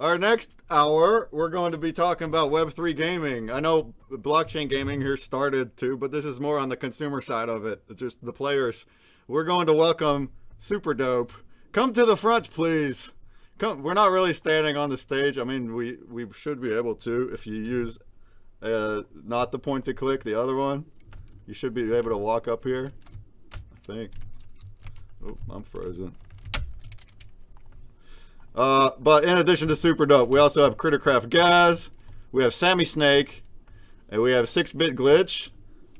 Our next hour, we're going to be talking about Web3 gaming. I know blockchain gaming here started too, but this is more on the consumer side of it, just the players. We're going to welcome Super Dope. Come to the front, please. Come. We're not really standing on the stage. I mean, we should be able to if you use not the point to click, the other one. You should be able to walk up here, I think. Oh, I'm frozen. But in addition to Super Dope, we also have Crittercraft Gaz, we have Sammy Snake, and we have 6-Bit Glitch,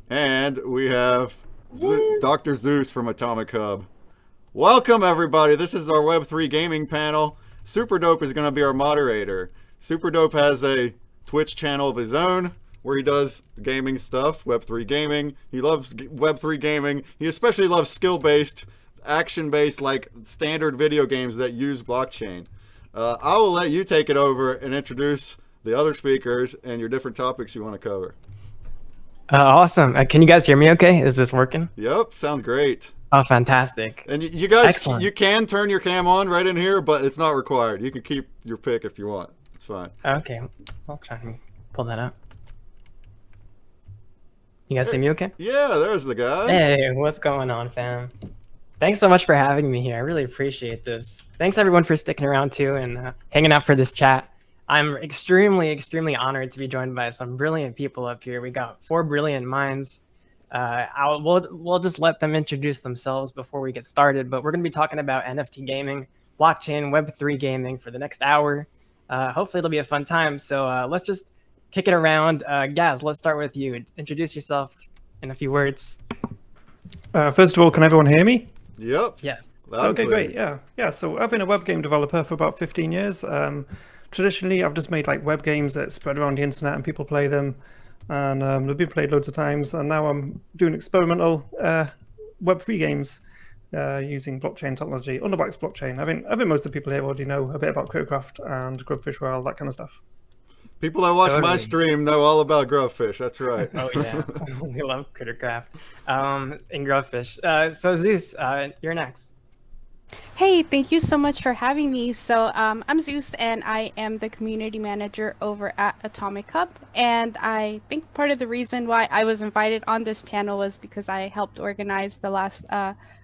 and we have Dr. Zeus from Atomic Hub. Welcome, everybody. This is our Web3 gaming panel. Super Dope is going to be our moderator. Super Dope has a Twitch channel of his own where he does gaming stuff, Web3 gaming. He loves Web3 gaming. He especially loves skill-based, action-based, like standard video games that use blockchain. I will let you take it over and introduce the other speakers and your different topics you want to cover. Awesome. Can you guys hear me okay? Is this working? Yep, sound great. Oh, fantastic. And you guys, Excellent. you can turn your cam on right in here, but it's not required. You can keep your pick if you want. It's fine. Okay, I'll try and pull that up. You guys see me okay? Yeah, there's the guy. Hey, what's going on, fam? Thanks so much for having me here. I really appreciate this. Thanks everyone for sticking around too and hanging out for this chat. I'm extremely honored to be joined by some brilliant people up here. We got 4 brilliant minds. We'll just let them introduce themselves before we get started, but we're going to be talking about NFT gaming, blockchain, Web3 gaming for the next hour. Hopefully it'll be a fun time. So let's just kick it around. Gaz, let's start with you. Introduce yourself in a few words. First of all, can everyone hear me? Yep. Yes. Okay, great. Yeah. So I've been a web game developer for about 15 years. Traditionally, I've just made like web games that spread around the internet and people play them, and they've been played loads of times. And now I'm doing experimental Web3 games using blockchain technology, underbacked blockchain. I think most of the people here already know a bit about Crittercraft and Grubfish World, that kind of stuff. People that watch my stream know all about Grubfish. That's right. Oh yeah, we love Crittercraft and Grubfish. So Zeus, you're next. Hey, thank you so much for having me. So I'm Zeus, and I am the community manager over at Atomic Hub. And I think part of the reason why I was invited on this panel was because I helped organize the last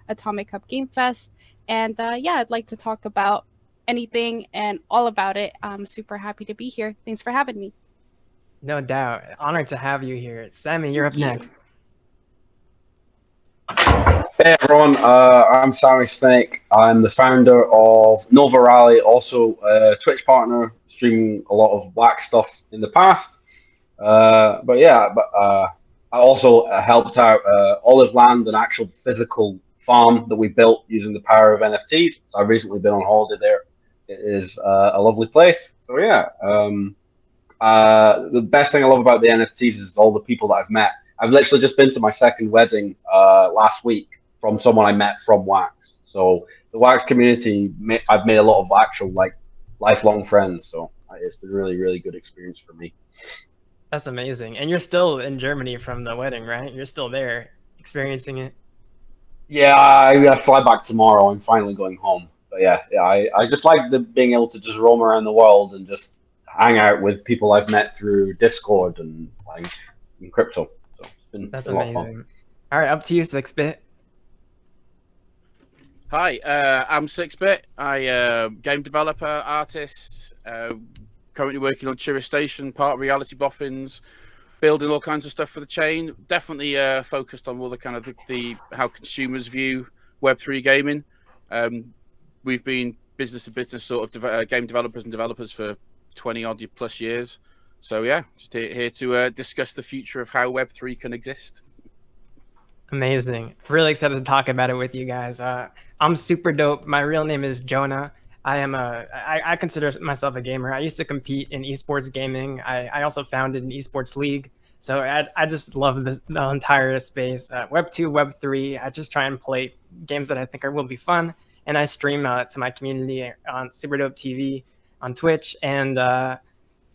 Atomic Hub Game Fest. And yeah, I'd like to talk about anything and all about it. I'm super happy to be here. Thanks for having me. No doubt. Honored to have you here. Sammy, you're up next. Hey everyone, I'm Sammy Snake. I'm the founder of Nova Rally, also a Twitch partner, streaming a lot of black stuff in the past. I also helped out Olive Land, an actual physical farm that we built using the power of NFTs. So I've recently been on holiday there. It is a lovely place. So yeah, the best thing I love about the NFTs is all the people that I've met. I've literally just been to my second wedding last week from someone I met from Wax. So the Wax community, I've made a lot of actual like lifelong friends. So it's been a really good experience for me. That's amazing. And you're still in Germany from the wedding, right? You're still there experiencing it. Yeah, I fly back tomorrow. I'm finally going home. But yeah, I just like being able to just roam around the world and just hang out with people I've met through Discord and like in crypto. So that's been a lot of fun. amazing. All right, up to you, 6-Bit. Hi, I'm 6-Bit. I game developer, artist, currently working on Chira Station, part of Reality Boffins, building all kinds of stuff for the chain. Definitely focused on all the kind of the how consumers view Web3 gaming. We've been business to business sort of game developers and developers for 20 odd plus years. So yeah, just here to discuss the future of how Web3 can exist. Amazing. Really excited to talk about it with you guys. I'm Super Dope. My real name is Jonah. I consider myself a gamer. I used to compete in esports gaming. I also founded an esports league. So I just love the entire space. Web 2, Web 3. I just try and play games that I think will be fun. And I stream to my community on Super Dope TV on Twitch. And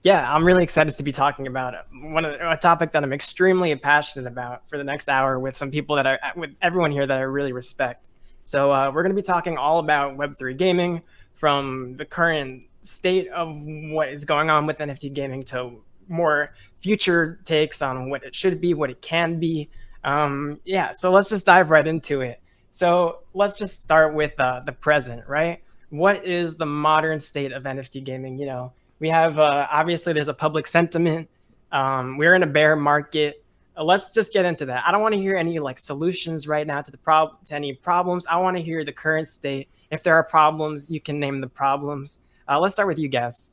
yeah, I'm really excited to be talking about a topic that I'm extremely passionate about for the next hour with some people with everyone here that I really respect. So we're going to be talking all about Web3 gaming, from the current state of what is going on with NFT gaming to more future takes on what it should be, what it can be. Yeah, so let's just dive right into it. So let's just start with the present, right? What is the modern state of NFT gaming? You know, we have obviously there's a public sentiment. We're in a bear market. Let's just get into that. I don't want to hear any like solutions right now to to any problems. I want to hear the current state. If there are problems, you can name the problems. Let's start with you guys.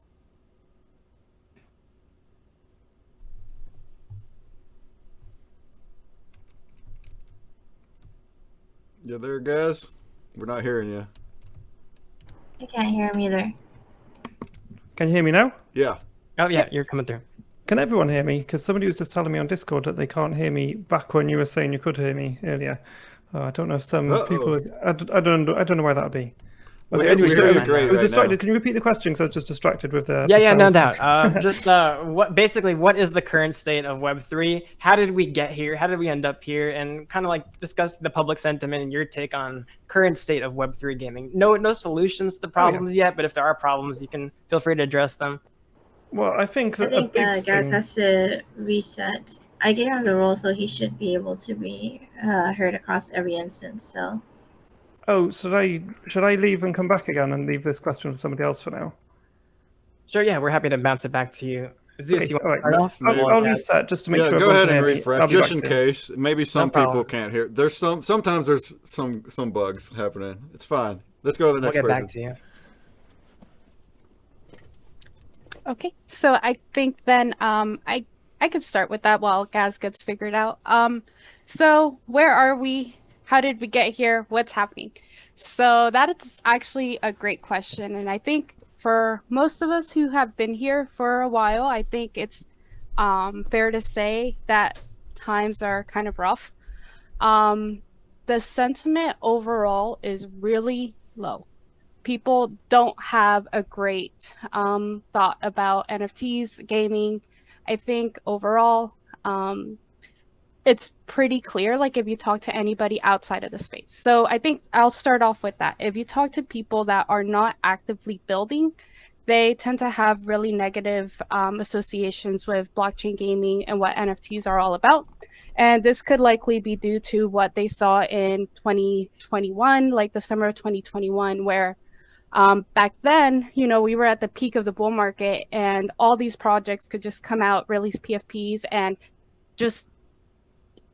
You there, guys? We're not hearing you. I can't hear him either. Can you hear me now? Yeah. Oh yeah, you're coming through. Can everyone hear me? Because somebody was just telling me on Discord that they can't hear me back when you were saying you could hear me earlier. I don't know if some people. I don't know why that would be. Okay, anyway, we so hear you great I was right distracted. now. Can you repeat the question? Because I was just distracted with the. Yeah, no sound. doubt. Just what is the current state of Web3? How did we get here? How did we end up here? And kind of like discuss the public sentiment and your take on current state of Web3 gaming. No solutions to the problems yet, but if there are problems, you can feel free to address them. Well, I think that Gaz has to reset. I gave him the role, so he should be able to be heard across every instance. So. Oh, should I leave and come back again and leave this question for somebody else for now? Sure, yeah, we're happy to bounce it back to you. Zeus, you want to start off? I'll reset just to make sure. Go ahead and me. refresh, just in case. Maybe some people problem. can't hear. Sometimes there's some bugs happening. It's fine. Let's go to the next We'll get person. back to you. Okay, so I think then I could start with that while Gaz gets figured out. So where are we? How did we get here? What's happening? So that is actually a great question, and I think for most of us who have been here for a while, I think it's fair to say that times are kind of rough. The sentiment overall is really low. People don't have a great thought about NFTs, gaming. I think overall, it's pretty clear, like if you talk to anybody outside of the space. So I think I'll start off with that. If you talk to people that are not actively building, they tend to have really negative associations with blockchain gaming and what NFTs are all about. And this could likely be due to what they saw in 2021, like the summer of 2021, where back then, you know, we were at the peak of the bull market and all these projects could just come out, release PFPs, and just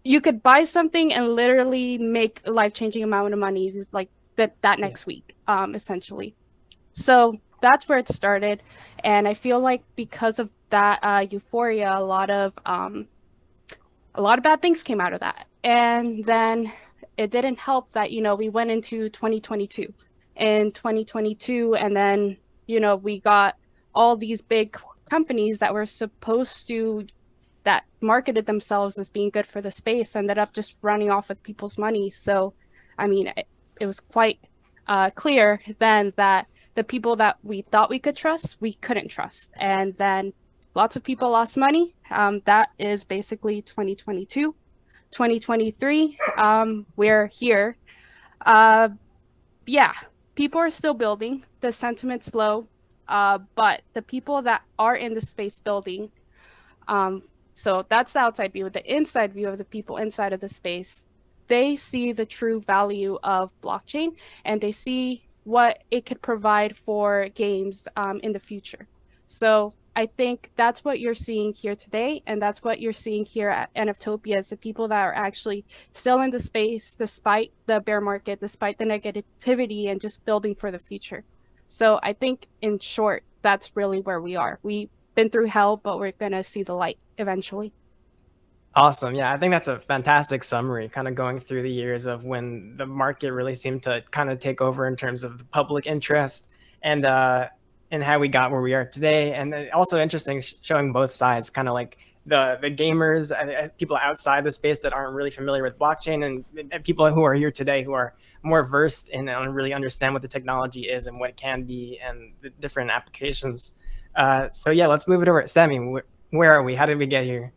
you could buy something and literally make a life-changing amount of money like that next week, essentially. So that's where it started. And I feel like because of that euphoria, a lot of bad things came out of that. And then it didn't help that, you know, we went into 2022. In 2022, and then, you know, we got all these big companies that were supposed to, that marketed themselves as being good for the space, ended up just running off with people's money. So, I mean, it was quite clear then that the people that we thought we could trust, we couldn't trust. And then lots of people lost money. That is basically 2022. 2023, we're here. Yeah. People are still building. The sentiment's low, but the people that are in the space building, so that's the outside view. The inside view of the people inside of the space, they see the true value of blockchain and they see what it could provide for games in the future. So I think that's what you're seeing here today, and that's what you're seeing here at NFTOPIA is the people that are actually still in the space despite the bear market, despite the negativity, and just building for the future. So I think in short, that's really where we are. We've been through hell, but we're gonna see the light eventually. Awesome. Yeah, I think that's a fantastic summary, kind of going through the years of when the market really seemed to kind of take over in terms of the public interest and how we got where we are today. And also interesting showing both sides, kind of like the gamers, people outside the space that aren't really familiar with blockchain, and people who are here today who are more versed in and really understand what the technology is and what it can be and the different applications. So yeah, let's move it over. Sammy, where are we? How did we get here?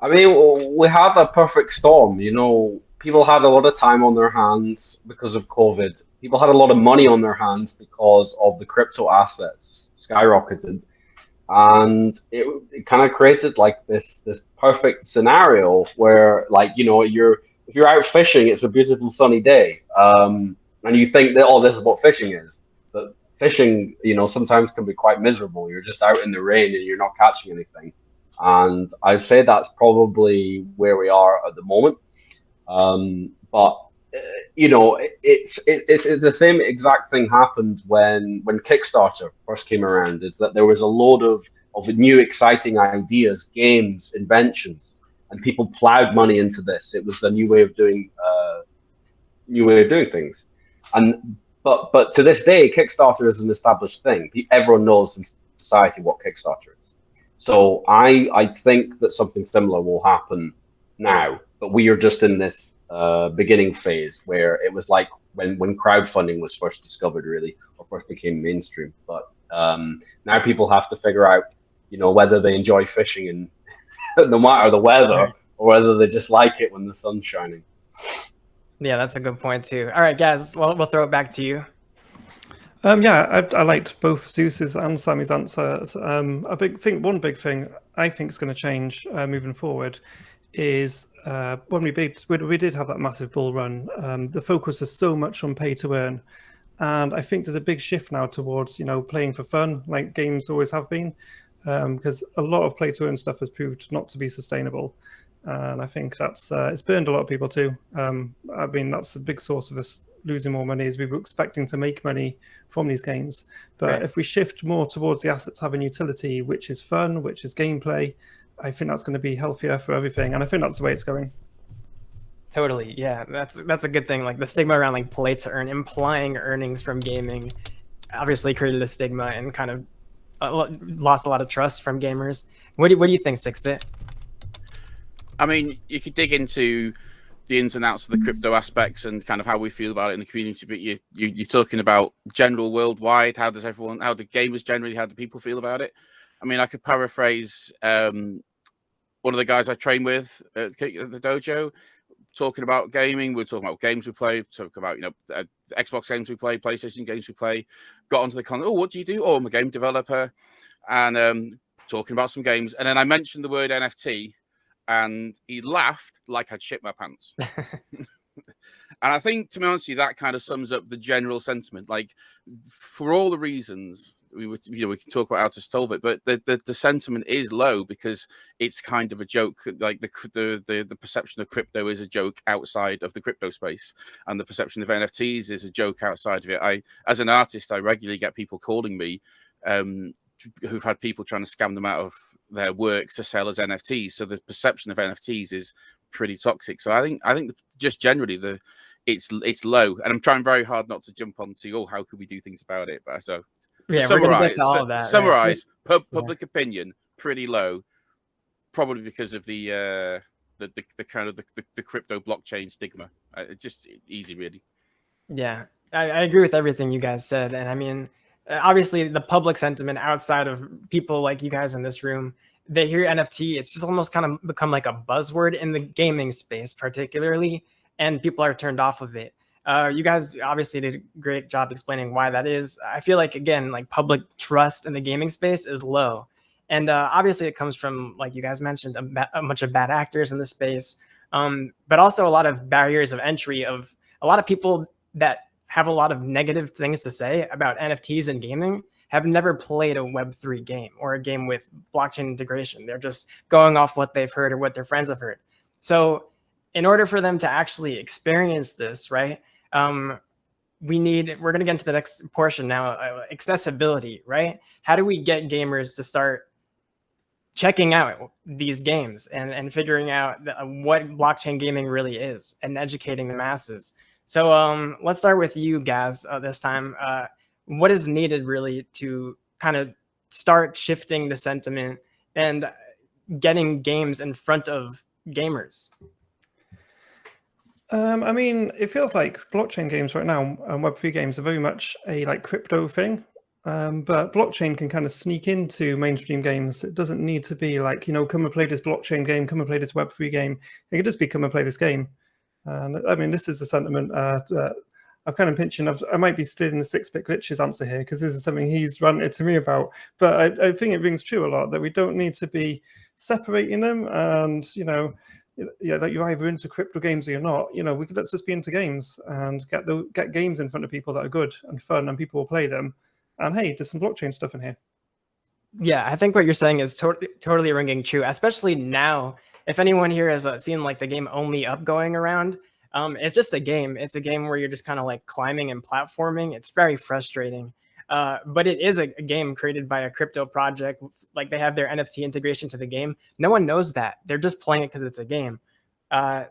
I mean, we have a perfect storm. You know, people had a lot of time on their hands because of COVID. people had a lot of money on their hands because of the crypto assets skyrocketed, and it kind of created like this perfect scenario where, like, you know, if you're out fishing, it's a beautiful sunny day, and you think that, oh, this is what fishing is, but fishing, you know, sometimes can be quite miserable. You're just out in the rain and you're not catching anything, and I'd say that's probably where we are at the moment. But you know, it's the same exact thing happened when Kickstarter first came around. Is that there was a load of new exciting ideas, games, inventions, and people plowed money into this. It was a new way of doing things. And but to this day, Kickstarter is an established thing. Everyone knows in society what Kickstarter is. So I think that something similar will happen now, but we are just in this beginning phase where it was like when crowdfunding was first discovered, really, or first became mainstream. But now people have to figure out, you know, whether they enjoy fishing and no matter the weather, or whether they just like it when the sun's shining. Yeah, that's a good point too. All right, guys, we'll throw it back to you. Yeah, I liked both Zeus's and Sammy's answers. One big thing I think is going to change moving forward is when we did have that massive bull run, the focus is so much on pay to earn, and I think there's a big shift now towards, you know, playing for fun, like games always have been, because a lot of play to earn stuff has proved not to be sustainable, and I think that's it's burned a lot of people too. I mean, that's a big source of us losing more money, is we were expecting to make money from these games, but Right. if we shift more towards the assets having utility, which is fun, which is gameplay, I think that's going to be healthier for everything, and I think that's the way it's going. Totally, yeah, that's a good thing. Like the stigma around like play to earn, implying earnings from gaming, obviously created a stigma and kind of lost a lot of trust from gamers. What do you think, 6-Bit? I mean, you could dig into the ins and outs of the crypto aspects and kind of how we feel about it in the community, but you're talking about general worldwide. How do gamers generally, how do people feel about it? I mean, I could paraphrase one of the guys I train with at the dojo, talking about gaming. We're talking about games we play, talking about, you know, Xbox games we play, PlayStation games we play. Got onto the con. Oh, what do you do? Oh, I'm a game developer, and talking about some games. And then I mentioned the word NFT, and he laughed like I'd shit my pants. And I think, to be honest with you, that kind of sums up the general sentiment. Like, for all the reasons we can talk about how to solve it, but the sentiment is low because it's kind of a joke. Like the perception of crypto is a joke outside of the crypto space, and the perception of NFTs is a joke outside of it. As an artist, I regularly get people calling me who've had people trying to scam them out of their work to sell as NFTs. So the perception of NFTs is pretty toxic. So I think just generally it's low, and I'm trying very hard not to jump onto, oh, how could we do things about it? But so Yeah, we're gonna get to all of that. Summarize, right? public opinion pretty low, probably because of the kind of the crypto blockchain stigma. Just easy, really. Yeah, I agree with everything you guys said, and I mean, obviously, the public sentiment outside of people like you guys in this room, they hear NFT, it's just almost kind of become like a buzzword in the gaming space, particularly, and people are turned off of it. You guys obviously did a great job explaining why that is. I feel like, again, like public trust in the gaming space is low. And obviously it comes from, like you guys mentioned, a bunch of bad actors in the space, but also a lot of barriers of entry of a lot of people that have a lot of negative things to say about NFTs and gaming have never played a Web3 game or a game with blockchain integration. They're just going off what they've heard or what their friends have heard. So in order for them to actually experience this, right, we're going to get into the next portion now, accessibility, right? How do we get gamers to start checking out these games and figuring out what blockchain gaming really is and educating the masses? So let's start with you guys this time. What is needed really to kind of start shifting the sentiment and getting games in front of gamers? I mean, it feels like blockchain games right now and Web3 games are very much a like crypto thing. But blockchain can kind of sneak into mainstream games. It doesn't need to be like, you know, come and play this blockchain game, come and play this Web3 game. It could just be come and play this game. And I mean, this is the sentiment that I've kind of mentioned I might be stealing the 6-bit glitches answer here because this is something he's ranted to me about. But I think it rings true a lot that we don't need to be separating them. And yeah, like you're either into crypto games or you're not. Let's just be into games and get games in front of people that are good and fun, and people will play them. And hey, there's some blockchain stuff in here. Yeah, I think what you're saying is totally ringing true, especially now. If anyone here has seen like the game Only Up going around, it's just a game. It's a game where you're just kind of like climbing and platforming. It's very frustrating. But it is a game created by a crypto project. Like they have their NFT integration to the game. No one knows that. They're just playing it because it's a game.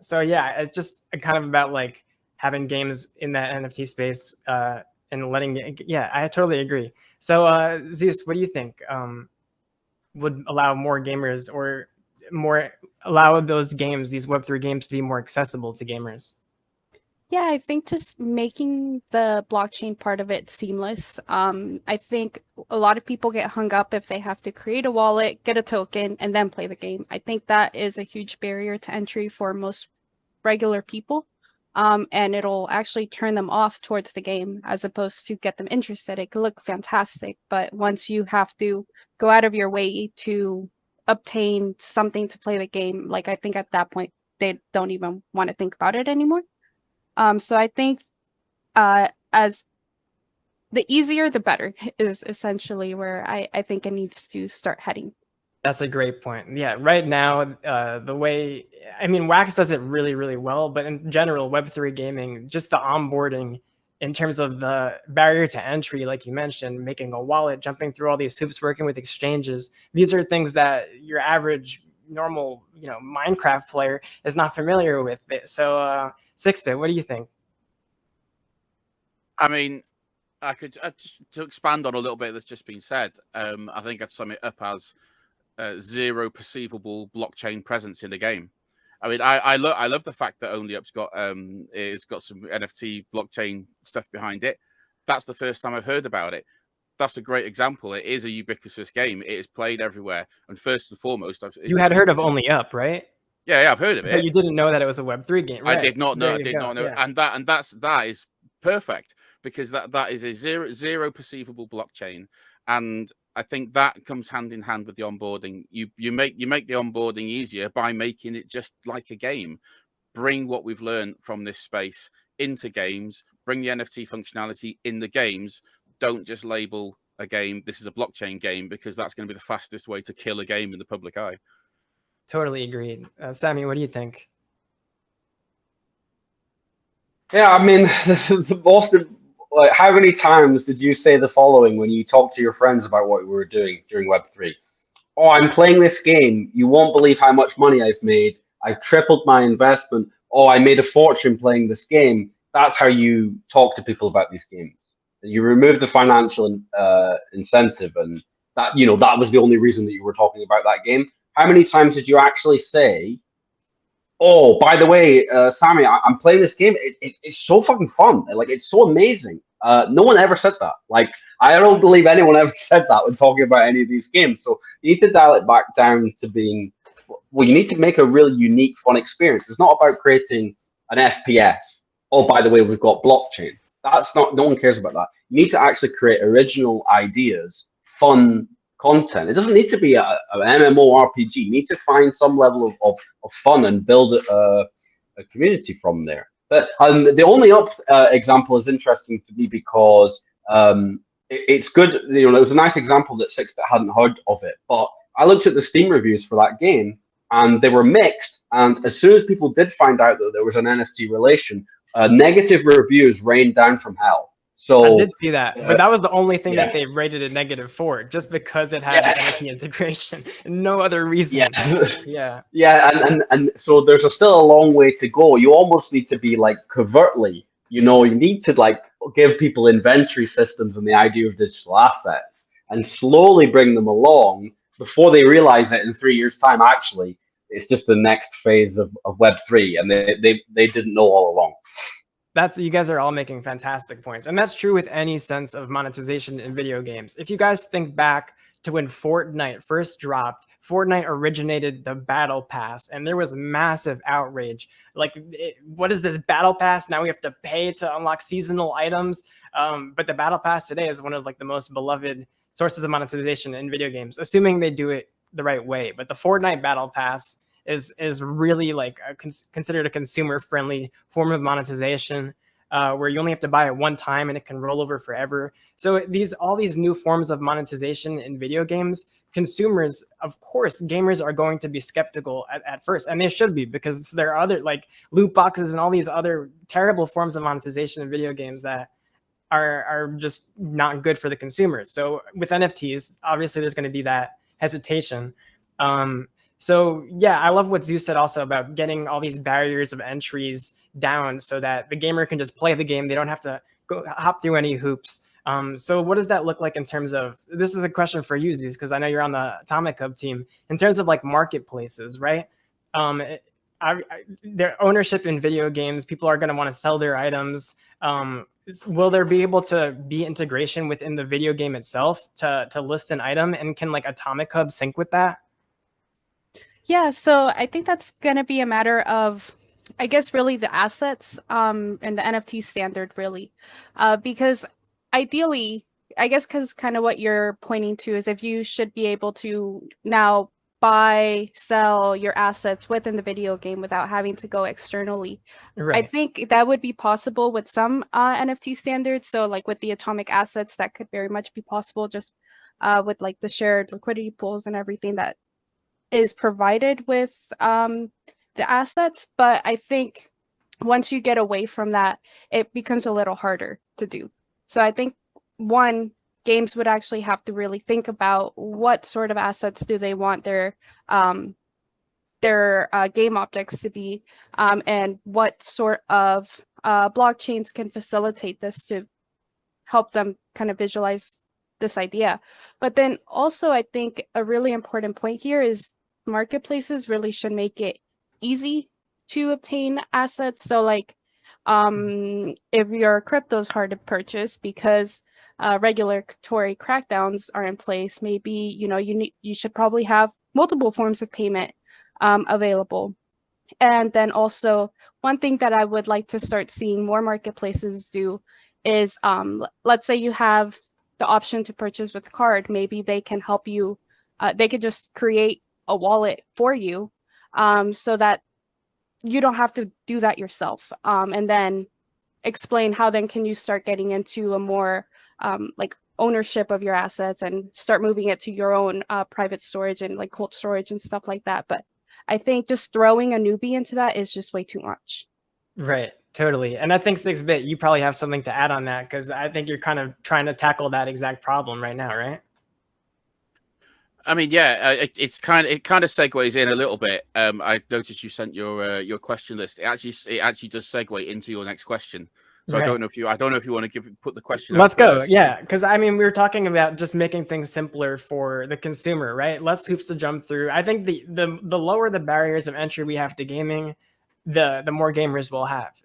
So yeah, it's just kind of about like having games in that NFT space and letting it. Yeah, I totally agree. So Zeus, what do you think would allow more gamers or allow those games, these Web3 games, to be more accessible to gamers? Yeah, I think just making the blockchain part of it seamless. I think a lot of people get hung up if they have to create a wallet, get a token, and then play the game. I think that is a huge barrier to entry for most regular people. And it'll actually turn them off towards the game as opposed to get them interested. It could look fantastic, but once you have to go out of your way to obtain something to play the game, like I think at that point, they don't even want to think about it anymore. So I think as the easier, the better is essentially where I think it needs to start heading. That's a great point. Yeah, right now, the way, I mean, Wax does it really, really well, but in general, Web3 gaming, just the onboarding in terms of the barrier to entry, like you mentioned, making a wallet, jumping through all these hoops, working with exchanges. These are things that your average normal, Minecraft player is not familiar with it. So 6-bit, what do you think? I mean, to expand on a little bit that's just been said, I think I'd sum it up as zero perceivable blockchain presence in the game. I mean, I love the fact that Only Up's got it's got some NFT blockchain stuff behind it. That's the first time I've heard about it. That's a great example. It is a ubiquitous game. It is played everywhere. And first and foremost, you had heard of Only Up, right? Yeah, I've heard of it. But you didn't know that it was a Web3 game, right? I did not know. I did not know. Yeah. And that is perfect because that is a zero perceivable blockchain, and I think that comes hand in hand with the onboarding. You make the onboarding easier by making it just like a game. Bring what we've learned from this space into games. Bring the NFT functionality in the games. Don't just label a game, this is a blockchain game, because that's going to be the fastest way to kill a game in the public eye. Totally agreed. Sammy, what do you think? Yeah, I mean, like, how many times did you say the following when you talk to your friends about what we were doing during Web3? Oh, I'm playing this game. You won't believe how much money I've made. I've tripled my investment. Oh, I made a fortune playing this game. That's how you talk to people about these games. You remove the financial incentive, and that that was the only reason that you were talking about that game. How many times did you actually say, "Oh, by the way, Sammy, I'm playing this game. It's so fucking fun. Like, it's so amazing." No one ever said that. Like, I don't believe anyone ever said that when talking about any of these games. So you need to dial it back down to being, well, you need to make a really unique, fun experience. It's not about creating an FPS. Oh, by the way, we've got blockchain. That's not, no one cares about that. You need to actually create original ideas, fun content. It doesn't need to be an MMORPG. You need to find some level of fun and build a community from there. But the Only Up example is interesting to me because it's good. It was a nice example that 6-bit hadn't heard of it. But I looked at the Steam reviews for that game, and they were mixed. And as soon as people did find out that there was an NFT relation, negative reviews rained down from hell. So I did see that, but that was the only thing that they rated a negative for, just because it had NFT integration, no other reason. And so there's still a long way to go. You almost need to be like covertly, you need to like give people inventory systems and the idea of digital assets, and slowly bring them along before they realize that in 3 years' time, actually, it's just the next phase of Web3, and they didn't know all along. You guys are all making fantastic points. And that's true with any sense of monetization in video games. If you guys think back to when Fortnite first dropped, Fortnite originated the battle pass, and there was massive outrage. Like, what is this battle pass? Now we have to pay to unlock seasonal items. But the battle pass today is one of like the most beloved sources of monetization in video games, assuming they do it the right way. But the Fortnite battle pass is really like considered a consumer friendly form of monetization, where you only have to buy it one time and it can roll over forever. So all these new forms of monetization in video games, consumers, of course, gamers are going to be skeptical at first, and they should be, because there are other like loot boxes and all these other terrible forms of monetization in video games that are just not good for the consumers. So with NFTs, obviously there's going to be that hesitation. So yeah, I love what Zeus said also about getting all these barriers of entries down so that the gamer can just play the game. They don't have to go hop through any hoops. So what does that look like in terms of, this is a question for you, Zeus, because I know you're on the Atomic Hub team, in terms of like marketplaces, right? Their ownership in video games, people are going to want to sell their items. Will there be able to be integration within the video game itself to list an item, and can like Atomic Hub sync with that? Yeah, so I think that's going to be a matter of, I guess, really the assets and the NFT standard, really. Because ideally, I guess, because kind of what you're pointing to is if you should be able to now buy, sell your assets within the video game without having to go externally. Right. I think that would be possible with some NFT standards. So like with the atomic assets, that could very much be possible just with like the shared liquidity pools and everything that is provided with the assets. But I think once you get away from that, it becomes a little harder to do. So I think games would actually have to really think about what sort of assets do they want their game objects to be, and what sort of blockchains can facilitate this to help them kind of visualize this idea. But then also, I think a really important point here is marketplaces really should make it easy to obtain assets. So like, if your crypto is hard to purchase because regulatory crackdowns are in place, maybe you should probably have multiple forms of payment available. And then also, one thing that I would like to start seeing more marketplaces do is, let's say you have the option to purchase with card, maybe they can help you, they could just create a wallet for you, so that you don't have to do that yourself, and then explain how then can you start getting into a more like ownership of your assets and start moving it to your own private storage and like cold storage and stuff like that. But I think just throwing a newbie into that is just way too much. Right, totally. And I think 6-Bit, you probably have something to add on that, because I think you're kind of trying to tackle that exact problem right now, right? I mean, yeah, it kind of segues in a little bit. I noticed you sent your question list. It actually does segue into your next question. So right. I don't know if you want to put the question. Let's go. First. Yeah, because I mean, we were talking about just making things simpler for the consumer, right? Less hoops to jump through. I think the lower the barriers of entry we have to gaming, the more gamers we'll have.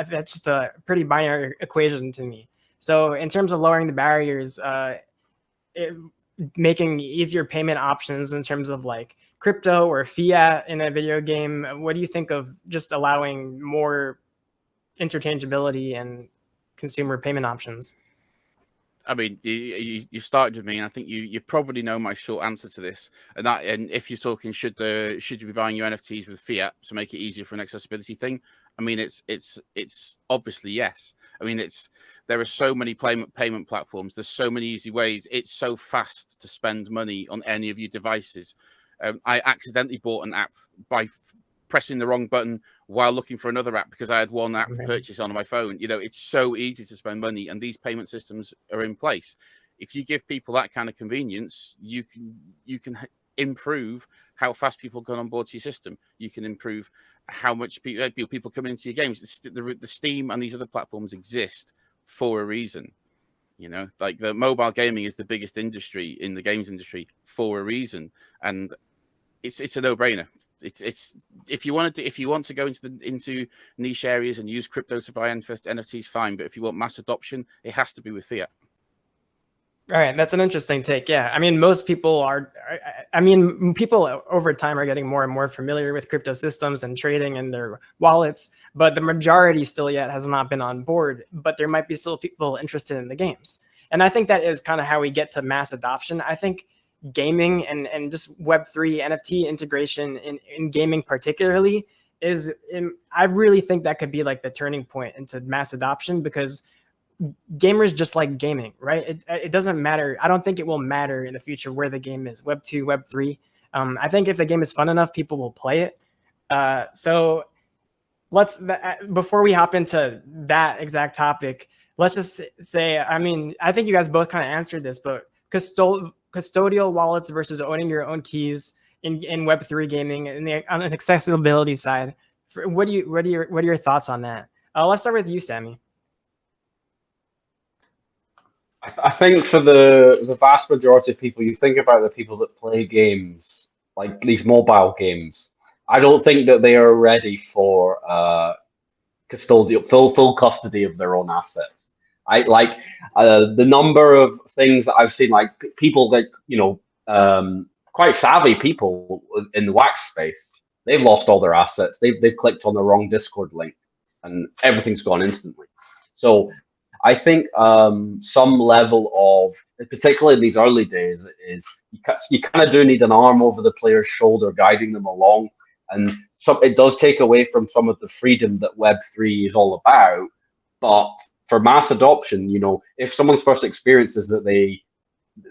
That's just a pretty binary equation to me. So in terms of lowering the barriers, making easier payment options in terms of like crypto or fiat in a video game, what do you think of just allowing more interchangeability and consumer payment options? I mean, you started with me, and I think you probably know my short answer to this. And if you're talking, should you be buying your NFTs with fiat to make it easier for an accessibility thing? I mean, it's obviously yes. I mean, there are so many payment platforms. There's so many easy ways. It's so fast to spend money on any of your devices. I accidentally bought an app by pressing the wrong button while looking for another app because I had one app purchase on my phone. It's so easy to spend money, and these payment systems are in place. If you give people that kind of convenience, you can improve how fast people get on board to your system. You can improve how much people come into your games. The Steam and these other platforms exist for a reason. Like the mobile gaming is the biggest industry in the games industry for a reason, and it's a no-brainer. It's if you want to go into niche areas and use crypto to buy NFTs, fine. But if you want mass adoption, it has to be with fiat. All right, that's an interesting take. Yeah, I mean, most people are. I mean, people over time are getting more and more familiar with crypto systems and trading and their wallets, but the majority still yet has not been on board, but there might be still people interested in the games. And I think that is kind of how we get to mass adoption. I think gaming and just Web3 NFT integration in gaming particularly I really think that could be like the turning point into mass adoption, because gamers just like gaming, right? It doesn't matter. I don't think it will matter in the future where the game is, Web 2, Web 3. I think if the game is fun enough, people will play it. So before we hop into that exact topic, let's just say, I mean, I think you guys both kind of answered this, but custodial wallets versus owning your own keys in Web3 gaming and on an accessibility side. What are your thoughts on that? Let's start with you, Sammy. I think for the vast majority of people, you think about the people that play games, like these mobile games. I don't think that they are ready for custodial full custody of their own assets. I like the number of things that I've seen, like people that quite savvy people in the wax space. They've lost all their assets. They've clicked on the wrong Discord link, and everything's gone instantly. So I think some level of, particularly in these early days, is you kind of do need an arm over the player's shoulder guiding them along. And it does take away from some of the freedom that Web3 is all about. But for mass adoption, if someone's first experience is that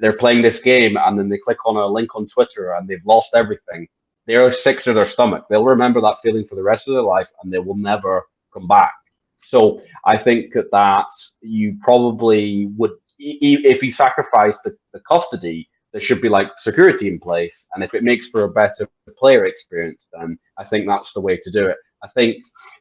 they're playing this game and then they click on a link on Twitter and they've lost everything, they're sick to their stomach. They'll remember that feeling for the rest of their life and they will never come back. So I think that you probably would, if you sacrifice the custody, there should be like security in place. And if it makes for a better player experience, then I think that's the way to do it. I think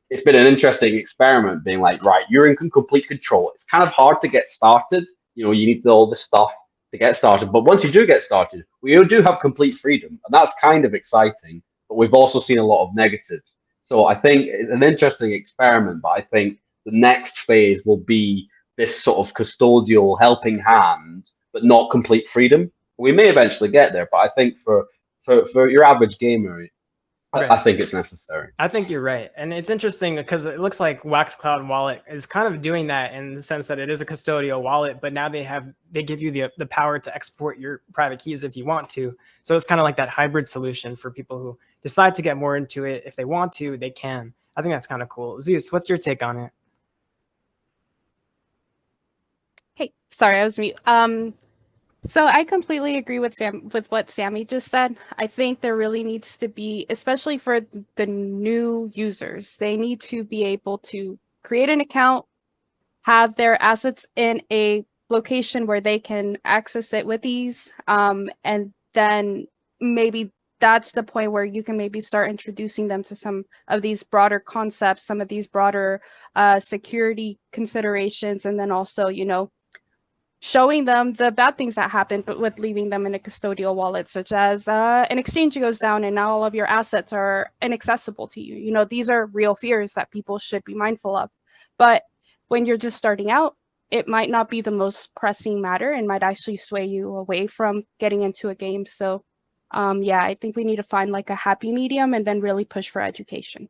it's been an interesting experiment being like, right, you're in complete control. It's kind of hard to get started. You need all this stuff to get started. But once you do get started, we do have complete freedom. And that's kind of exciting. But we've also seen a lot of negatives. So I think it's an interesting experiment, but I think the next phase will be this sort of custodial helping hand, but not complete freedom. We may eventually get there, but I think for your average gamer, right. I think it's necessary. I think you're right. And it's interesting because it looks like Wax Cloud Wallet is kind of doing that in the sense that it is a custodial wallet, but now they give you the power to export your private keys if you want to. So it's kind of like that hybrid solution for people who decide to get more into it. If they want to, they can. I think that's kind of cool. Zeus, what's your take on it? Hey, sorry, I was mute. So I completely agree with what Sammy just said. I think there really needs to be, especially for the new users, they need to be able to create an account, have their assets in a location where they can access it with ease, and then maybe that's the point where you can maybe start introducing them to some of these broader concepts, some of these broader security considerations, and then also, showing them the bad things that happen, but with leaving them in a custodial wallet, such as an exchange goes down and now all of your assets are inaccessible to you. These are real fears that people should be mindful of. But when you're just starting out, it might not be the most pressing matter and might actually sway you away from getting into a game. So yeah, I think we need to find like a happy medium and then really push for education.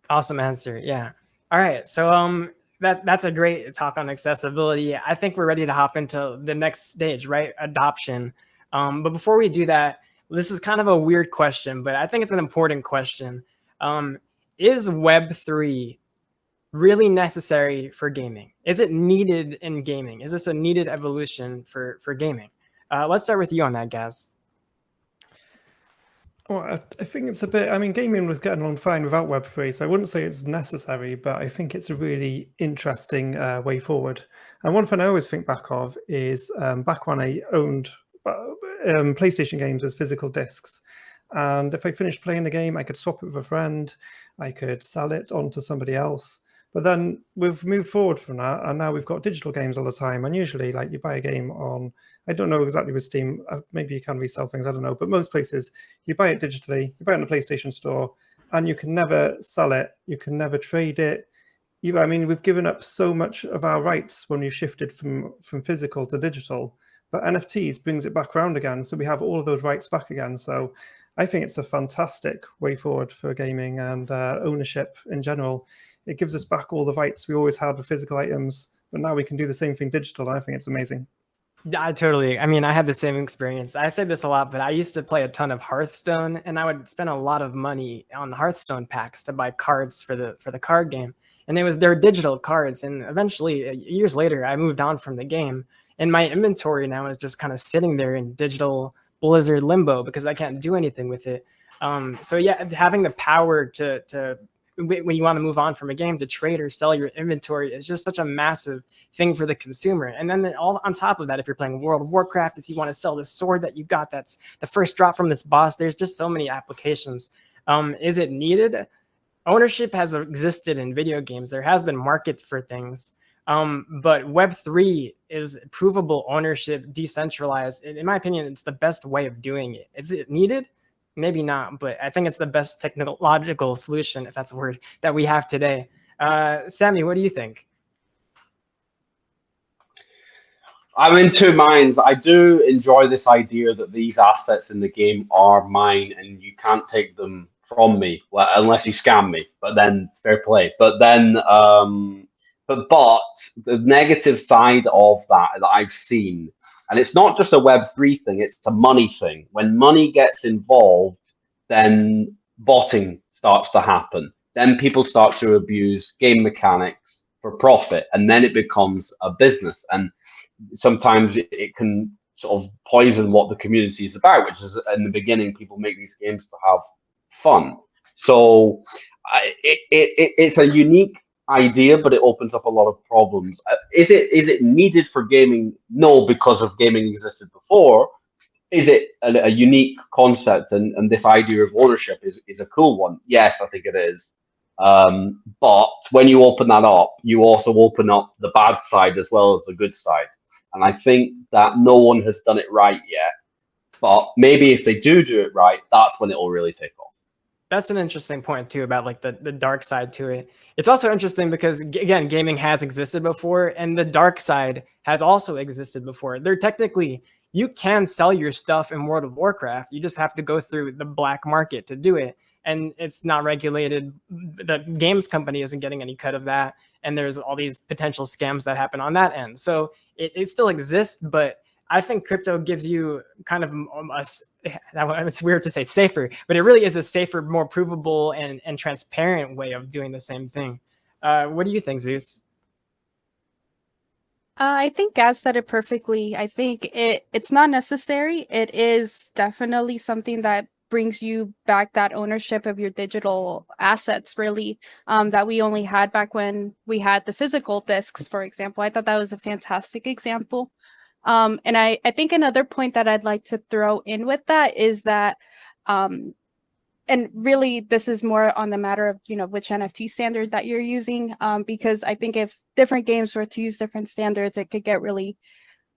Awesome answer. Yeah. All right. So that's a great talk on accessibility. I think we're ready to hop into the next stage, right? Adoption. But before we do that, this is kind of a weird question, but I think it's an important question. Is Web3 really necessary for gaming? Is it needed in gaming? Is this a needed evolution for gaming? Let's start with you on that, Gaz. Well, I think it's a bit, gaming was getting along fine without Web3, so I wouldn't say it's necessary, but I think it's a really interesting way forward. And one thing I always think back of is back when I owned PlayStation games as physical discs. And if I finished playing the game, I could swap it with a friend, I could sell it on to somebody else. But then we've moved forward from that, and now we've got digital games all the time. And usually, like, you buy a game on, I don't know exactly with Steam, maybe you can resell things, I don't know. But most places, you buy it digitally, you buy it in the PlayStation Store, and you can never sell it, you can never trade it. We've given up so much of our rights when we've shifted from physical to digital But NFTs brings it back around again, so we have all of those rights back again. So I think it's a fantastic way forward for gaming and ownership in general. It gives us back all the rights we always had with physical items, but now we can do the same thing digital. And I think it's amazing. I mean, I had the same experience. I say this a lot, but I used to play a ton of Hearthstone, and I would spend a lot of money on Hearthstone packs to buy cards for the card game. And they're digital cards. And eventually, years later, I moved on from the game, and my inventory now is just kind of sitting there in digital Blizzard limbo because I can't do anything with it. So yeah, having the power to when you want to move on from a game to trade or sell your inventory is just such a massive thing for the consumer. And then all on top of that, if you're playing World of Warcraft, if you want to sell this sword that you got, that's the first drop from this boss, there's just so many applications. Is it needed? Ownership has existed in video games. There has been market for things. But Web3 is provable ownership, decentralized. In my opinion, it's the best way of doing it. Is it needed? Maybe not, but I think it's the best technological solution, if that's a word, that we have today. Sammy, what do you think? I'm in two minds. I do enjoy this idea that these assets in the game are mine and you can't take them from me, well, unless you scam me, but then fair play. But then, but the negative side of that I've seen, and it's not just a Web3 thing, it's a money thing. When money gets involved, then botting starts to happen. Then people start to abuse game mechanics for profit, and then it becomes a business. And sometimes it can sort of poison what the community is about, which is in the beginning, people make these games to have fun. So it's a unique idea, but it opens up a lot of problems. Is it needed for gaming? No, because of gaming existed before. Is it a unique concept, and this idea of ownership is a cool one? Yes, I think it is. But when you open that up, you also open up the bad side as well as the good side. And I think that no one has done it right yet. But maybe if they do it right, that's when it will really take off. That's an interesting point too, about like the dark side to it. It's also interesting because, again, gaming has existed before, and the dark side has also existed before. They're technically, you can sell your stuff in World of Warcraft. You just have to go through the black market to do it. And it's not regulated. The games company isn't getting any cut of that. And there's all these potential scams that happen on that end. So it still exists, but I think crypto gives you kind of it's weird to say safer, but it really is a safer, more provable and transparent way of doing the same thing. What do you think, Zeus? I think Gaz said it perfectly. I think it's not necessary. It is definitely something that brings you back that ownership of your digital assets, really, that we only had back when we had the physical discs, for example. I thought that was a fantastic example. And I think another point that I'd like to throw in with that is that, and really this is more on the matter of, which NFT standard that you're using, because I think if different games were to use different standards, it could get really,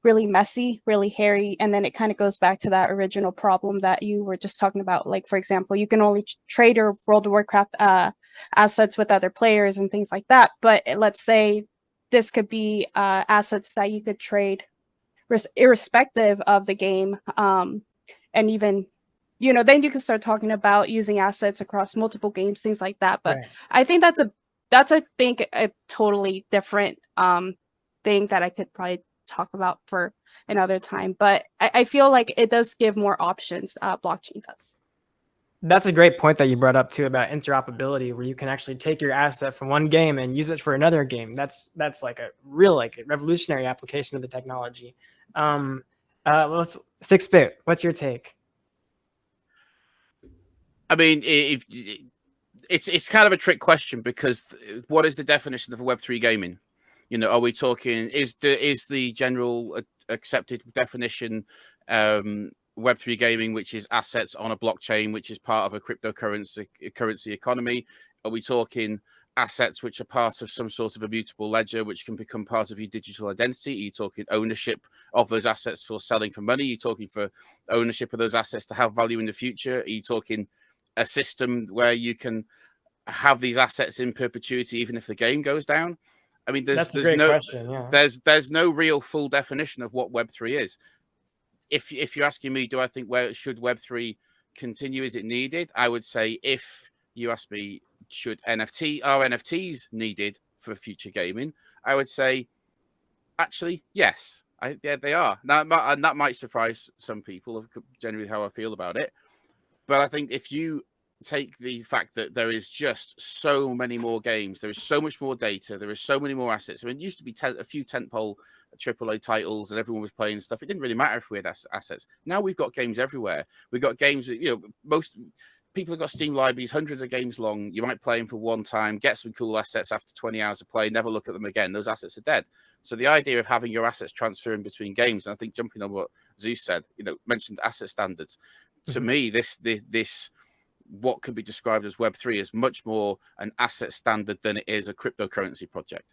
really messy, really hairy. And then it kind of goes back to that original problem that you were just talking about. Like, for example, you can only trade your World of Warcraft assets with other players and things like that. But let's say this could be assets that you could trade irrespective of the game, and even then you can start talking about using assets across multiple games, things like that. But right. I think that's I think a totally different thing that I could probably talk about for another time. But I feel like it does give more options. Blockchain does. That's a great point that you brought up too, about interoperability, where you can actually take your asset from one game and use it for another game. That's like a real, like, revolutionary application of the technology. Let's 6-bit. What's your take? I mean, it's kind of a trick question, because what is the definition of a Web3 gaming? Are we talking, is the general accepted definition Web3 gaming, which is assets on a blockchain, which is part of a cryptocurrency economy? Are we talking assets which are part of some sort of immutable ledger, which can become part of your digital identity? Are you talking ownership of those assets for selling for money? Are you talking for ownership of those assets to have value in the future? Are you talking a system where you can have these assets in perpetuity even if the game goes down? I mean, there's no real full definition of what Web3 is. if you're asking me, do I think should Web3 continue? Is it needed? I would say, if you ask me, are NFTs needed for future gaming? I would say, actually, yes. Yeah, they are. Now, and that might surprise some people, generally how I feel about it. But I think if you take the fact that there is just so many more games, there is so much more data, there is so many more assets. I mean, it used to be a few tentpole AAA titles and everyone was playing stuff. It didn't really matter if we had assets. Now we've got games everywhere. We've got games, most people have got Steam libraries, hundreds of games long. You might play them for one time, get some cool assets after 20 hours of play, never look at them again. Those assets are dead. So the idea of having your assets transferring between games, and I think jumping on what Zeus said, mentioned asset standards. To me, this what can be described as Web3 is much more an asset standard than it is a cryptocurrency project.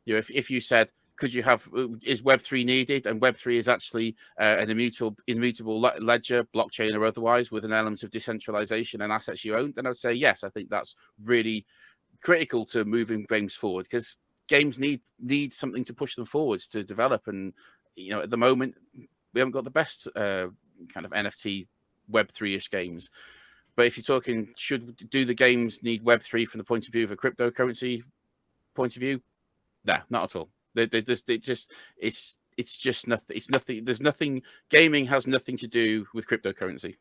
If you said, is Web3 needed? And Web3 is actually an immutable ledger, blockchain or otherwise, with an element of decentralization and assets you own, then I would say, yes, I think that's really critical to moving games forward, because games need something to push them forwards to develop. And, at the moment, we haven't got the best kind of NFT Web3-ish games. But if you're talking, do the games need Web3 from the point of view of a cryptocurrency point of view? No, not at all. It's just nothing. It's nothing. There's nothing. Gaming has nothing to do with cryptocurrency.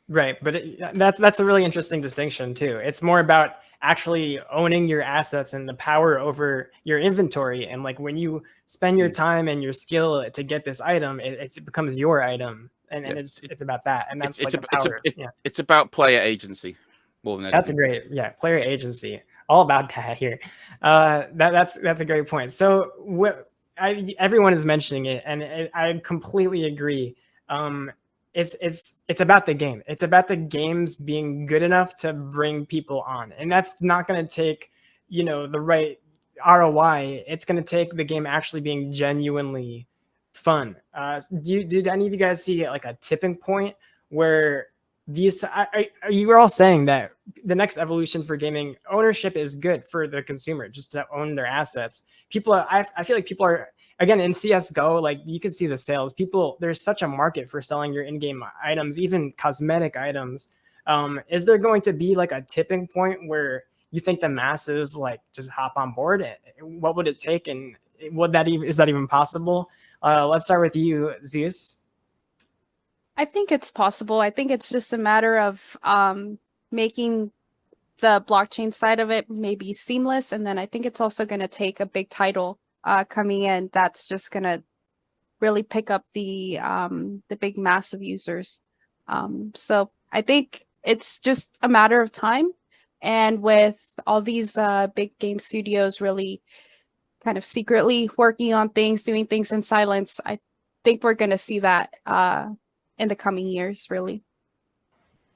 Right, but that's a really interesting distinction too. It's more about actually owning your assets and the power over your inventory. And like when you spend your time and your skill to get this item, it becomes your item. And it's about that, and that's it's about player agency more than anything. That's a great player agency. All about that here. That's a great point. So everyone is mentioning it, and I completely agree. It's about the game. It's about the games being good enough to bring people on, and that's not going to take the right ROI. It's going to take the game actually being genuinely fun. Did any of you guys see like a tipping point where you were all saying that the next evolution for gaming ownership is good for the consumer, just to own their assets? I feel like people are, again, in CSGO, like you can see the sales. There's such a market for selling your in-game items, even cosmetic items. Is there going to be like a tipping point where you think the masses like just hop on board? What would it take, and is that even possible? Let's start with you, Zeus. I think it's possible. I think it's just a matter of making the blockchain side of it maybe seamless, and then I think it's also going to take a big title coming in that's just going to really pick up the big mass of users. So I think it's just a matter of time, and with all these big game studios really kind of secretly working on things, doing things in silence, I think we're going to see that in the coming years, really.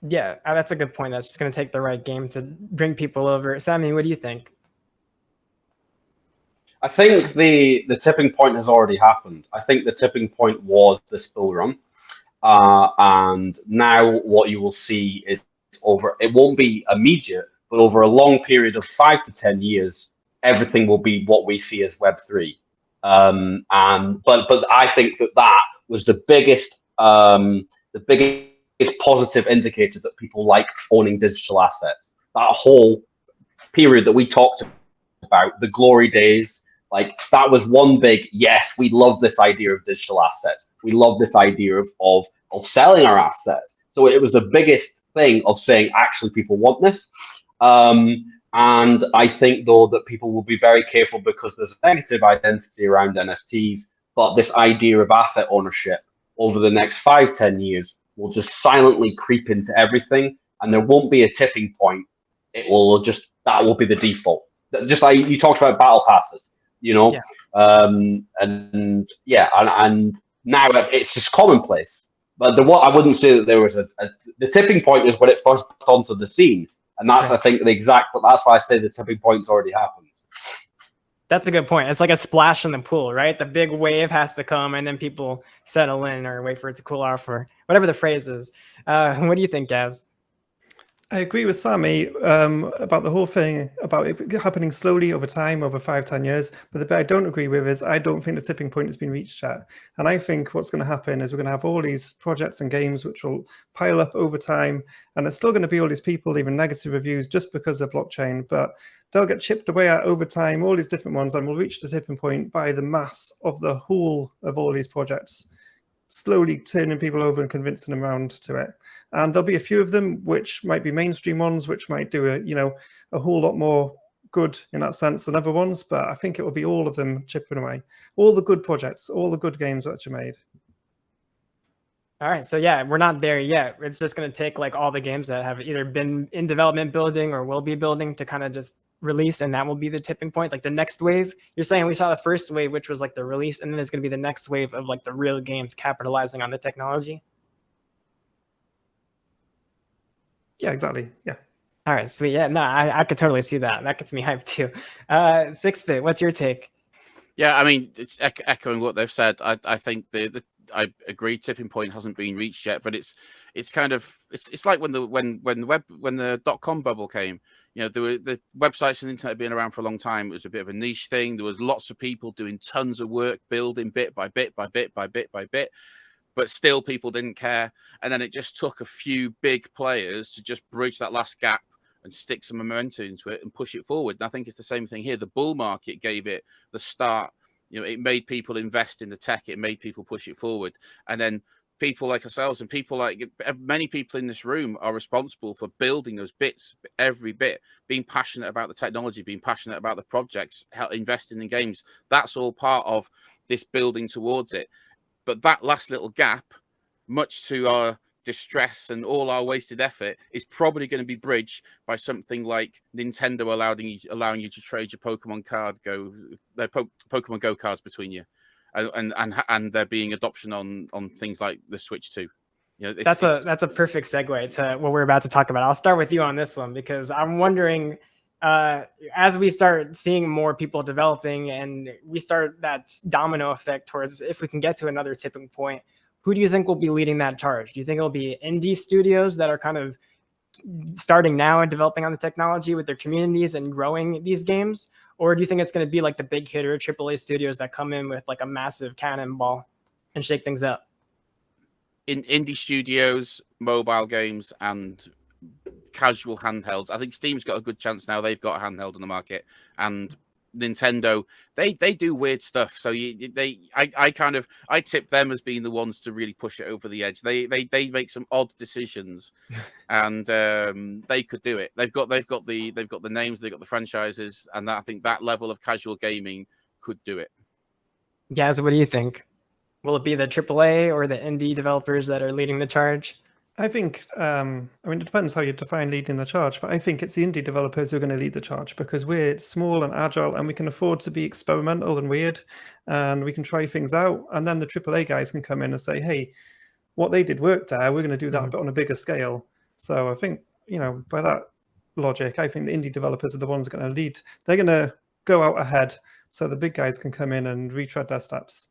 Yeah, that's a good point. That's just going to take the right game to bring people over. Sammy, what do you think? I think the tipping point has already happened. I think the tipping point was the spill run. And now what you will see is it won't be immediate, but over a long period of 5 to 10 years, everything will be what we see as Web3. But I think that was the biggest positive indicator that people liked owning digital assets. That whole period that we talked about, the glory days, like that was one big, yes, we love this idea of digital assets. We love this idea of selling our assets. So it was the biggest thing of saying, actually, people want this. And I think, though, that people will be very careful because there's a negative identity around NFTs, but this idea of asset ownership over the next 5-10 years will just silently creep into everything, and there won't be a tipping point. That will be the default. Just like you talked about battle passes, Yeah. And now it's just commonplace. But I wouldn't say that there was the tipping point is when it first got onto the scene. And that's, I think, that's why I say the tipping point's already happened. That's a good point. It's like a splash in the pool, right? The big wave has to come, and then people settle in or wait for it to cool off, or whatever the phrase is. What do you think, Gaz? I agree with Sammy about the whole thing, about it happening slowly over time, over 5-10 years. But the bit I don't agree with is I don't think the tipping point has been reached yet. And I think what's going to happen is we're going to have all these projects and games which will pile up over time. And there's still going to be all these people leaving negative reviews just because of blockchain. But they'll get chipped away at over time, all these different ones, and we'll reach the tipping point by the mass of the whole of all these projects, slowly turning people over and convincing them around to it. And there'll be a few of them which might be mainstream ones, which might do a whole lot more good in that sense than other ones. But I think it will be all of them chipping away. All the good projects, all the good games that are made. All right, so yeah, we're not there yet. It's just going to take like all the games that have either been in development building or will be building to kind of just release, and that will be the tipping point, like the next wave. You're saying we saw the first wave, which was like the release, and then there's going to be the next wave of like the real games capitalizing on the technology. Yeah, exactly. Yeah. All right, sweet. Yeah, no, I could totally see that. That gets me hyped too. 6-bit, what's your take? Yeah, I mean, it's echoing what they've said. I think I agree tipping point hasn't been reached yet, but it's kind of it's like when the .com bubble came. You know, there were the websites and the internet had been around for a long time. It was a bit of a niche thing. There was lots of people doing tons of work, building bit by bit by bit by bit by bit, but still people didn't care. And then it just took a few big players to just bridge that last gap and stick some momentum into it and push it forward. And I think it's the same thing here. The bull market gave it the start. You know, it made people invest in the tech. It made people push it forward. And then people like ourselves and people like many people in this room are responsible for building those bits, every bit, being passionate about the technology, being passionate about the projects, investing in games. That's all part of this building towards it. But that last little gap, much to our distress and all our wasted effort, is probably going to be bridged by something like Nintendo allowing you to trade your Pokemon Go cards between you, and there being adoption on things like the Switch 2. You know, that's a perfect segue to what we're about to talk about. I'll start with you on this one because I'm wondering, as we start seeing more people developing and we start that domino effect towards if we can get to another tipping point, who do you think will be leading that charge? Do you think it'll be indie studios that are kind of starting now and developing on the technology with their communities and growing these games? Or do you think it's going to be like the big hitter AAA studios that come in with like a massive cannonball and shake things up? In indie studios, mobile games, and casual handhelds. I think Steam's got a good chance now. They've got a handheld on the market, and Nintendo, they do weird stuff. So I tip them as being the ones to really push it over the edge. They make some odd decisions, and they could do it. They've got the names, they've got the franchises, and I think that level of casual gaming could do it. Gaz, what do you think? Will it be the AAA or the indie developers that are leading the charge? I think, I mean, it depends how you define leading the charge, but I think it's the indie developers who are going to lead the charge because we're small and agile and we can afford to be experimental and weird and we can try things out. And then the AAA guys can come in and say, hey, what they did worked there. We're going to do that, but on a bigger scale. So I think, by that logic, I think the indie developers are the ones going to lead. They're going to go out ahead so the big guys can come in and retread their steps.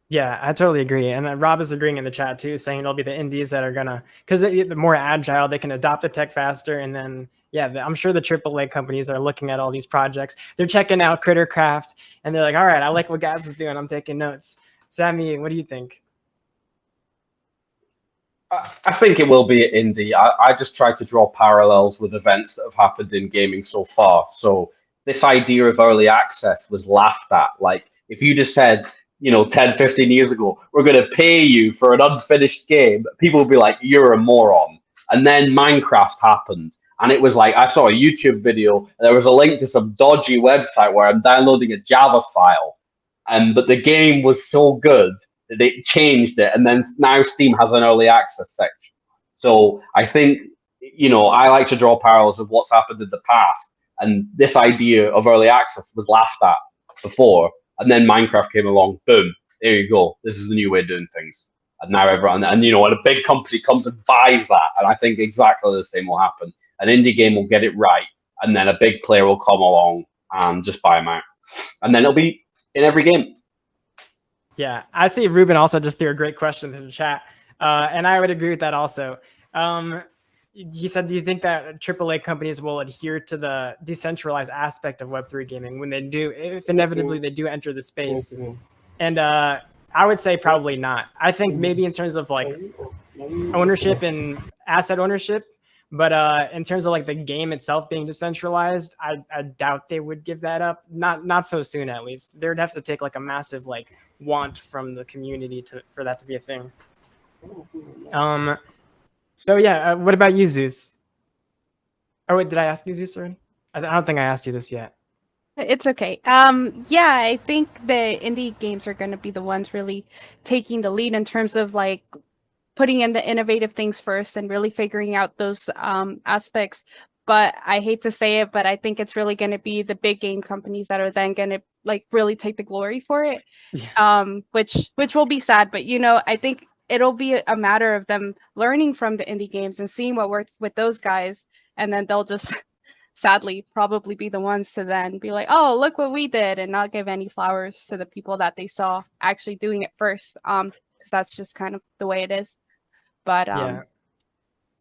Yeah, I totally agree. And Rob is agreeing in the chat too, saying it'll be the indies that are gonna, because the more agile, they can adopt the tech faster. And then, yeah, I'm sure the AAA companies are looking at all these projects. They're checking out Crittercraft and they're like, all right, I like what Gaz is doing. I'm taking notes. Sammy, what do you think? I think it will be indie. I just try to draw parallels with events that have happened in gaming so far. So this idea of early access was laughed at. Like, if you just said, 10, 15 years ago, we're going to pay you for an unfinished game, people would be like, you're a moron. And then Minecraft happened. And it was like, I saw a YouTube video, and there was a link to some dodgy website where I'm downloading a Java file. But the game was so good that they changed it. And then now Steam has an early access section. So I think, I like to draw parallels with what's happened in the past. And this idea of early access was laughed at before. And then Minecraft came along, boom, there you go. This is the new way of doing things. And now everyone, and a big company comes and buys that. And I think exactly the same will happen. An indie game will get it right. And then a big player will come along and just buy them out. And then it'll be in every game. Yeah, I see Ruben also just threw a great question in the chat. And I would agree with that also. he said, do you think that AAA companies will adhere to the decentralized aspect of Web3 gaming when they do, if inevitably they do enter the space? And I would say probably not. I think maybe in terms of like ownership and asset ownership, but in terms of like the game itself being decentralized, I doubt they would give that up. Not so soon, at least. There'd have to take like a massive like want from the community for that to be a thing. So yeah, what about you, Zeus? Oh wait, did I ask you, Zeus, already? I don't think I asked you this yet. It's okay. Yeah, I think the indie games are going to be the ones really taking the lead in terms of like putting in the innovative things first and really figuring out those aspects. But I hate to say it, but I think it's really going to be the big game companies that are then going to like really take the glory for it. Yeah. Which will be sad, but you know, I think it'll be a matter of them learning from the indie games and seeing what worked with those guys, and then they'll just sadly probably be the ones to then be like, oh, look what we did, and not give any flowers to the people that they saw actually doing it first. Because that's just kind of the way it is. But yeah.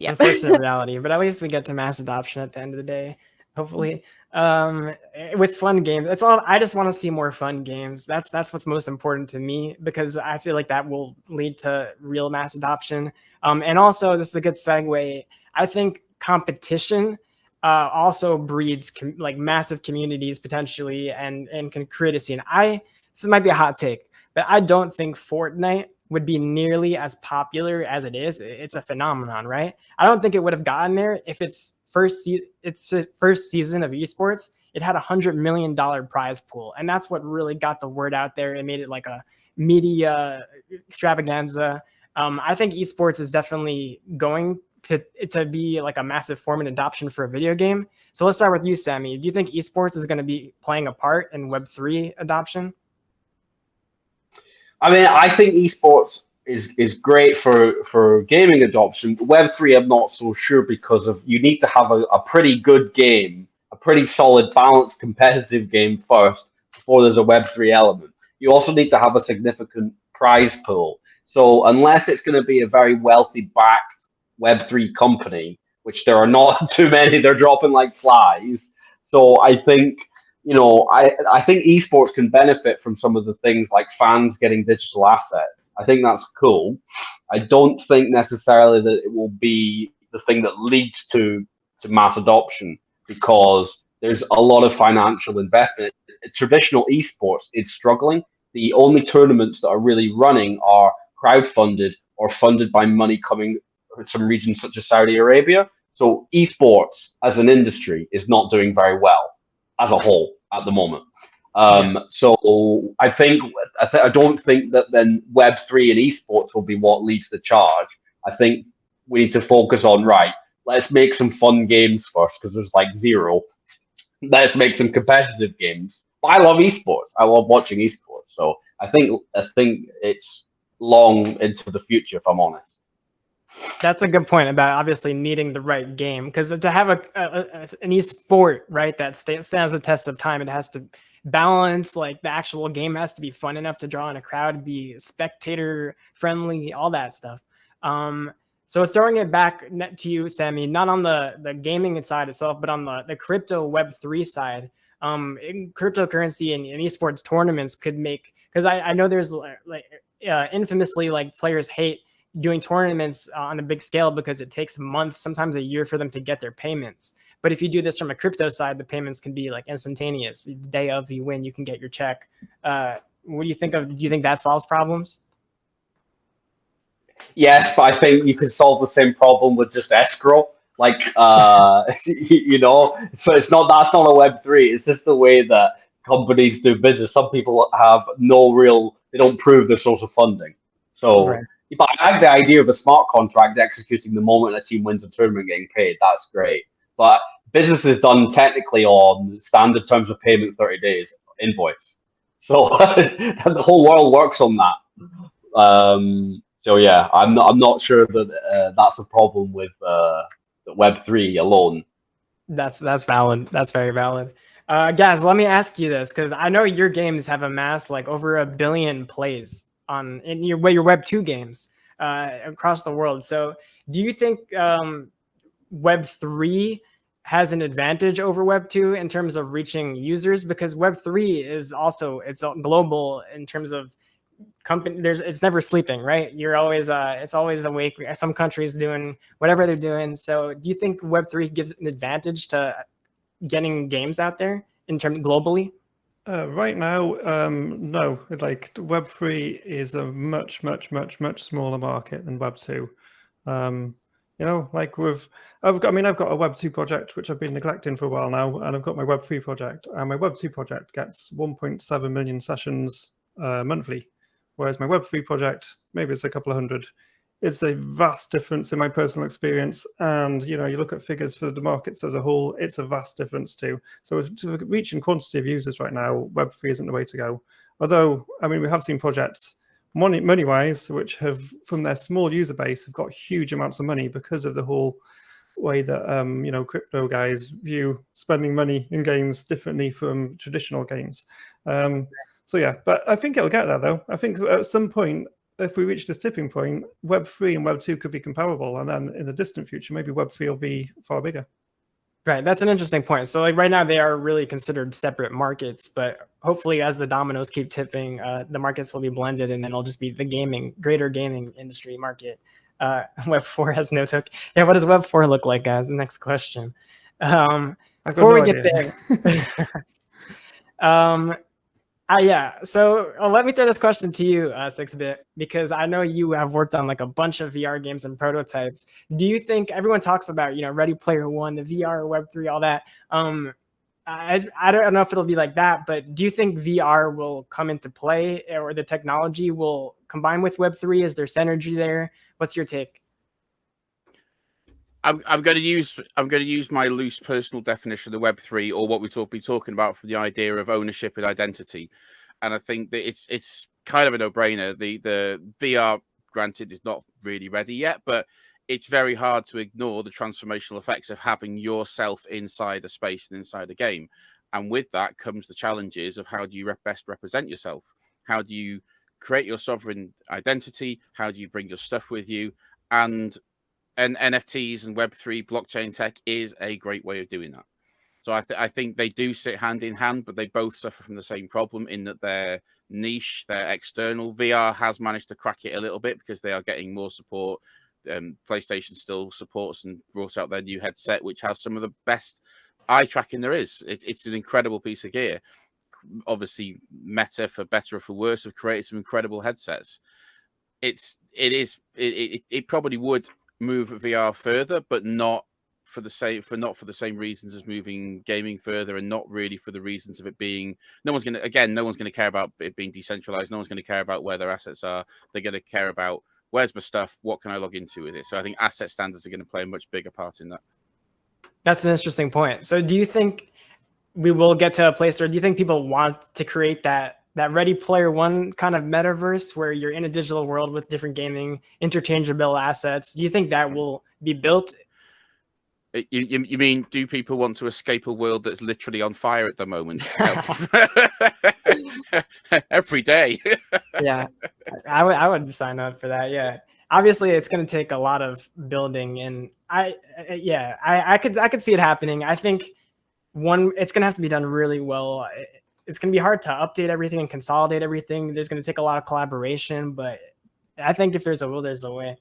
Yeah. Unfortunate reality, but at least we get to mass adoption at the end of the day, hopefully. With fun games, that's all. I just want to see more fun games. That's what's most important to me, because I feel like that will lead to real mass adoption. And also, this is a good segue. I think competition also breeds like massive communities potentially, and can create a scene. This might be a hot take, but I don't think Fortnite would be nearly as popular as it is. It's a phenomenon, right? I don't think it would have gotten there if its first season of esports, it had $100 million prize pool. And that's what really got the word out there. It made it like a media extravaganza. I think esports is definitely going to be like a massive form and adoption for a video game. So let's start with you, Sammy. Do you think esports is going to be playing a part in Web3 adoption? I mean, I think esports is great for gaming adoption. Web3, I'm not so sure, because of you need to have a pretty good game, a pretty solid, balanced, competitive game first before there's a Web3 element. You also need to have a significant prize pool. So unless it's going to be a very wealthy backed Web3 company, which there are not too many, they're dropping like flies. So I think, you know, I think esports can benefit from some of the things like fans getting digital assets. I think that's cool. I don't think necessarily that it will be the thing that leads to mass adoption, because there's a lot of financial investment. Traditional esports is struggling. The only tournaments that are really running are crowdfunded or funded by money coming from some regions such as Saudi Arabia. So esports as an industry is not doing very well as a whole at the moment. So I don't think that then Web3 and esports will be what leads the charge. I think we need to focus on, right, let's make some fun games first, because there's like zero. Let's make some competitive games. But I love esports. I love watching esports. So I think it's long into the future, if I'm honest. That's a good point about obviously needing the right game, because to have an esport, right, that stands the test of time, it has to balance, like the actual game has to be fun enough to draw in a crowd, be spectator friendly, all that stuff. So throwing it back to you, Sammy, not on the gaming side itself, but on the crypto Web3 side, cryptocurrency and esports tournaments could make, because I know there's infamously like players hate doing tournaments on a big scale because it takes months, sometimes a year, for them to get their payments. But if you do this from a crypto side, the payments can be like instantaneous. The day of you win, you can get your check. What do you think of? Do you think that solves problems? Yes, but I think you could solve the same problem with just escrow. Like, you know, so that's not a Web3. It's just the way that companies do business. Some people have they don't prove their source of funding. So, Right. but I like the idea of a smart contract executing the moment a team wins a tournament getting paid. That's great. But business is done technically on standard terms of payment, 30 days invoice. So the whole world works on that. So yeah, I'm not sure that that's a problem with the Web3 alone. That's valid. That's very valid. Guys, let me ask you this, because I know your games have amassed like over 1 billion plays in your Web2 games across the world. So do you think Web3 has an advantage over Web2 in terms of reaching users, because Web3 is also, it's global in terms of company. It's never sleeping, right? You're always it's always awake. Some countries doing whatever they're doing. So do you think Web3 gives an advantage to getting games out there in terms globally? Right now, no. Like Web3 is a much smaller market than Web2. You know, like I've got a Web2 project which I've been neglecting for a while now, and I've got my Web3 project, and my Web2 project gets 1.7 million sessions monthly, whereas my Web3 project, maybe it's a couple of hundred. It's a vast difference in my personal experience, and you know, you look at figures for the markets as a whole, it's a vast difference too. So to reaching quantity of users right now, Web3 isn't the way to go. Although, I mean, we have seen projects money-wise, which have, from their small user base, have got huge amounts of money because of the whole way that you know, crypto guys view spending money in games differently from traditional games. So yeah, but I think it'll get there though. I think at some point, if we reach this tipping point, Web3 and Web2 could be comparable, and then in the distant future, maybe Web3 will be far bigger. Right, that's an interesting point. So like right now they are really considered separate markets, but hopefully as the dominoes keep tipping, the markets will be blended, and then it'll just be the greater gaming industry market. Web4 has no token. Yeah, what does Web4 look like, guys? The next question. Before we get there, yeah. So let me throw this question to you, 6-Bit, because I know you have worked on like a bunch of VR games and prototypes. Do you think everyone talks about, you know, Ready Player One, the VR, Web3, all that? I don't know if it'll be like that, but do you think VR will come into play, or the technology will combine with Web3? Is there synergy there? What's your take? I'm going to use my loose personal definition of Web3, or what we'll be talking about, for the idea of ownership and identity. And I think that it's kind of a no-brainer. The VR, granted, is not really ready yet, but it's very hard to ignore the transformational effects of having yourself inside a space and inside a game. And with that comes the challenges of how do you best represent yourself? How do you create your sovereign identity? How do you bring your stuff with you? And NFTs and Web3 blockchain tech is a great way of doing that. So I think they do sit hand in hand, but they both suffer from the same problem in that they're niche, they're external. VR has managed to crack it a little bit because they are getting more support. PlayStation still supports and brought out their new headset, which has some of the best eye tracking there is. It's an incredible piece of gear. Obviously, Meta, for better or for worse, have created some incredible headsets. It probably would move VR further, but not for the same reasons as moving gaming further, and not really for the reasons of it being, no one's going to care about it being decentralized. No one's going to care about where their assets are. They're going to care about, where's my stuff, what can I log into with it. So I think asset standards are going to play a much bigger part in that. That's an interesting point. So do you think we will get to a place, or do you think people want to create that Ready Player One kind of metaverse where you're in a digital world with different gaming interchangeable assets? Do you think that will be built? You mean, do people want to escape a world that's literally on fire at the moment? Every day. Yeah, I would sign up for that. Yeah, obviously it's going to take a lot of building, and I could see it happening. I think it's going to have to be done really well. It's going to be hard to update everything and consolidate everything. There's going to take a lot of collaboration, but I think if there's a will, there's a way.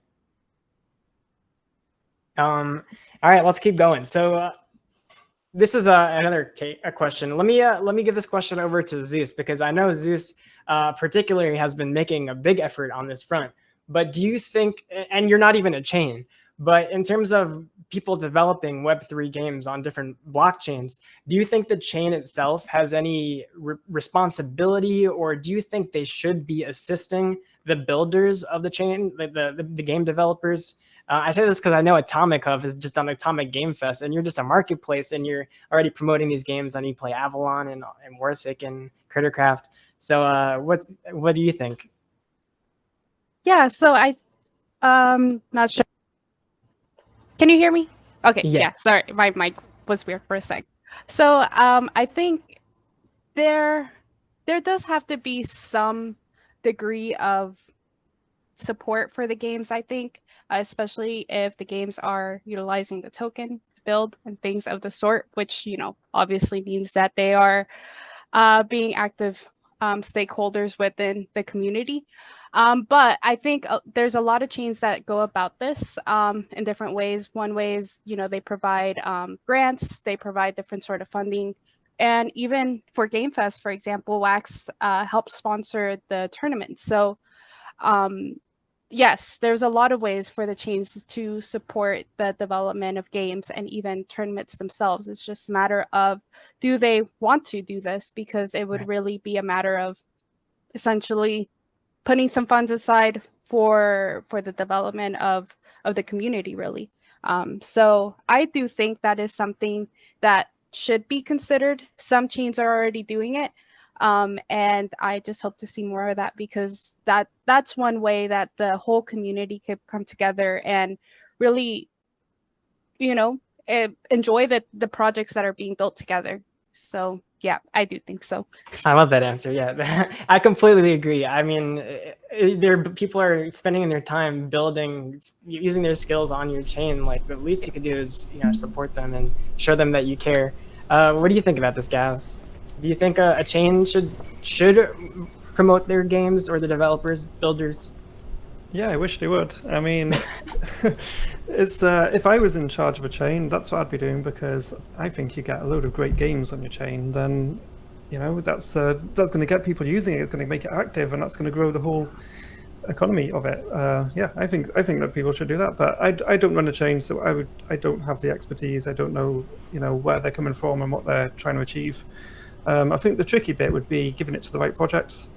All right, let's keep going. So this is another question. Let me give this question over to Zeus, because I know Zeus particularly has been making a big effort on this front. But do you think, and you're not even a chain, but in terms of people developing Web3 games on different blockchains, do you think the chain itself has any responsibility, or do you think they should be assisting the builders of the chain, the game developers? I say this because I know Atomic Hub has just done Atomic Game Fest, and you're just a marketplace, and you're already promoting these games, and you play Avalon and Warsick and Crittercraft. So what do you think? Yeah, so not sure. Can you hear me? Okay, yes. Yeah, sorry, my mic was weird for a sec. So I think there does have to be some degree of support for the games, I think. especially if the games are utilizing the token build and things of the sort, which, you know, obviously means that they are being active stakeholders within the community. But I think there's a lot of chains that go about this in different ways. One way is, you know, they provide grants, they provide different sort of funding. And even for Game Fest, for example, Wax helped sponsor the tournament. So yes, there's a lot of ways for the chains to support the development of games and even tournaments themselves. It's just a matter of, do they want to do this? Because it would really be a matter of essentially putting some funds aside for the development of the community, really. So I do think that is something that should be considered. Some chains are already doing it. And I just hope to see more of that, because that's one way that the whole community could come together and really, you know, enjoy the projects that are being built together. So yeah, I do think so. I love that answer. Yeah, I completely agree. I mean, people are spending their time building, using their skills on your chain. Like, the least you could do is, you know, support them and show them that you care. What do you think about this, Gaz? Do you think a chain should promote their games, or the developers, builders? Yeah, I wish they would. I mean, it's if I was in charge of a chain, that's what I'd be doing, because I think you get a load of great games on your chain, then, you know, that's going to get people using it. It's going to make it active, and that's going to grow the whole economy of it. Yeah, I think that people should do that. But I don't run a chain, so I don't have the expertise. I don't know, you know, where they're coming from and what they're trying to achieve. I think the tricky bit would be giving it to the right projects.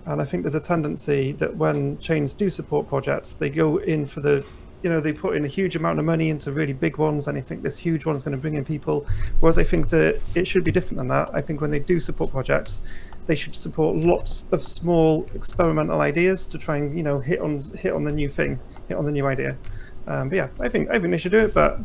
And I think there's a tendency that when chains do support projects, they go in for the, you know, they put in a huge amount of money into really big ones, and I think this huge one's going to bring in people. Whereas I think that it should be different than that. I think when they do support projects, they should support lots of small experimental ideas to try and, you know, hit on the new thing, hit on the new idea. But yeah, I think they should do it, but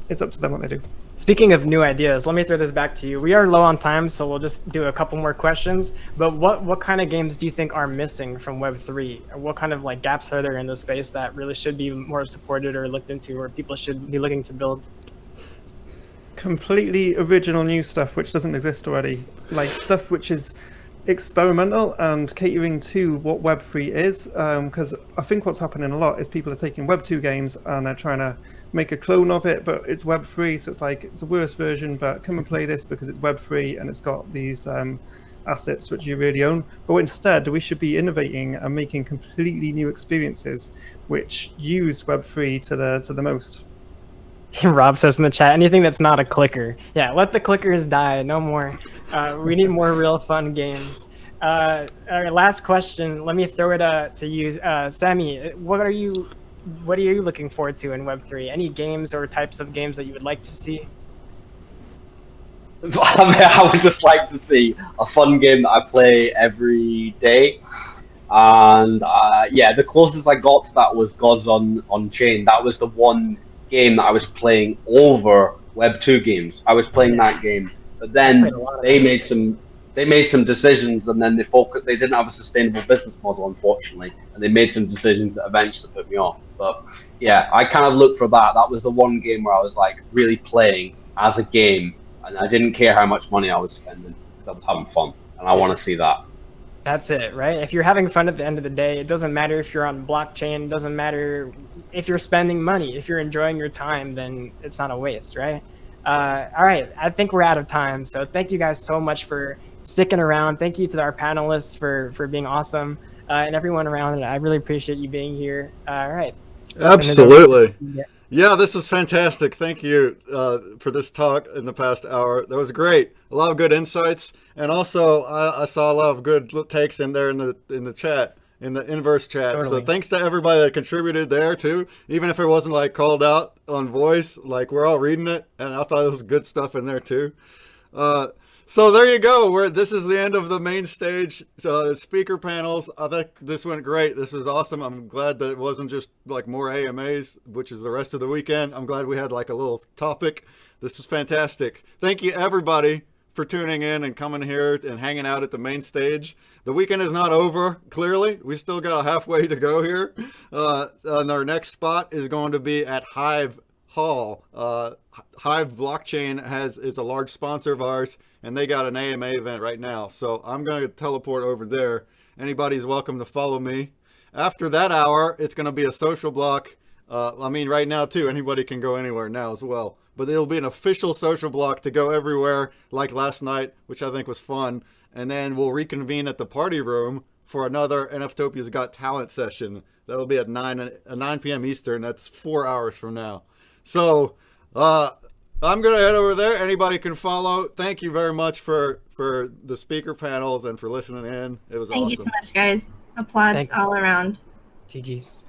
it's up to them what they do. Speaking of new ideas, let me throw this back to you. We are low on time, so we'll just do a couple more questions. But what kind of games do you think are missing from Web3? What kind of like gaps are there in the space that really should be more supported or looked into, or people should be looking to build? Completely original new stuff which doesn't exist already, like stuff which is experimental and catering to what Web3 is, because I think what's happening a lot is people are taking Web2 games and they're trying to make a clone of it, but it's Web3, so it's like it's a worse version, but come and play this because it's Web3 and it's got these assets which you really own. But instead, we should be innovating and making completely new experiences which use Web3 to the most. Rob says in the chat, anything that's not a clicker. Yeah, let the clickers die. No more. We need more real fun games. All right, last question. Let me throw it to you, Sammy. What are you looking forward to in Web3? Any games or types of games that you would like to see? I would just like to see a fun game that I play every day. And yeah, the closest I got to that was Gods on Chain. That was the one game that I was playing over Web2 games. I was playing that game, but then they made some decisions, and then they didn't have a sustainable business model, unfortunately, and they made some decisions that eventually put me off. But yeah, I kind of looked for that. That was the one game where I was like really playing as a game, and I didn't care how much money I was spending because I was having fun, and I want to see that. That's it, right? If you're having fun at the end of the day, it doesn't matter if you're on blockchain, it doesn't matter if you're spending money. If you're enjoying your time, then it's not a waste, right? All right, I think we're out of time. So thank you guys so much for sticking around. Thank you to our panelists for being awesome, and everyone around it. I really appreciate you being here. All right. Absolutely. Yeah, this was fantastic. Thank you for this talk in the past hour. That was great. A lot of good insights, and also I saw a lot of good takes in there in the chat, in the inverse chat. Totally. So thanks to everybody that contributed there too. Even if it wasn't like called out on voice, like we're all reading it, and I thought there was good stuff in there too. So there you go. This is the end of the main stage speaker panels. I think this went great. This was awesome. I'm glad that it wasn't just like more AMAs, which is the rest of the weekend. I'm glad we had like a little topic. This was fantastic. Thank you everybody for tuning in and coming here and hanging out at the main stage. The weekend is not over, clearly. We still got a halfway to go here. And our next spot is going to be at Hive Hall. Hive Blockchain is a large sponsor of ours, and they got an AMA event right now. So I'm going to teleport over there. Anybody's welcome to follow me. After that hour, it's going to be a social block. I mean, right now, too, anybody can go anywhere now as well. But it'll be an official social block to go everywhere, like last night, which I think was fun. And then we'll reconvene at the party room for another NFTOPIA's Got Talent session. That'll be at 9 p.m. Eastern. That's 4 hours from now. So I'm going to head over there. Anybody can follow. Thank you very much for the speaker panels and for listening in. It was awesome. Thank you so much, guys. Applause Thanks. all around. GG's.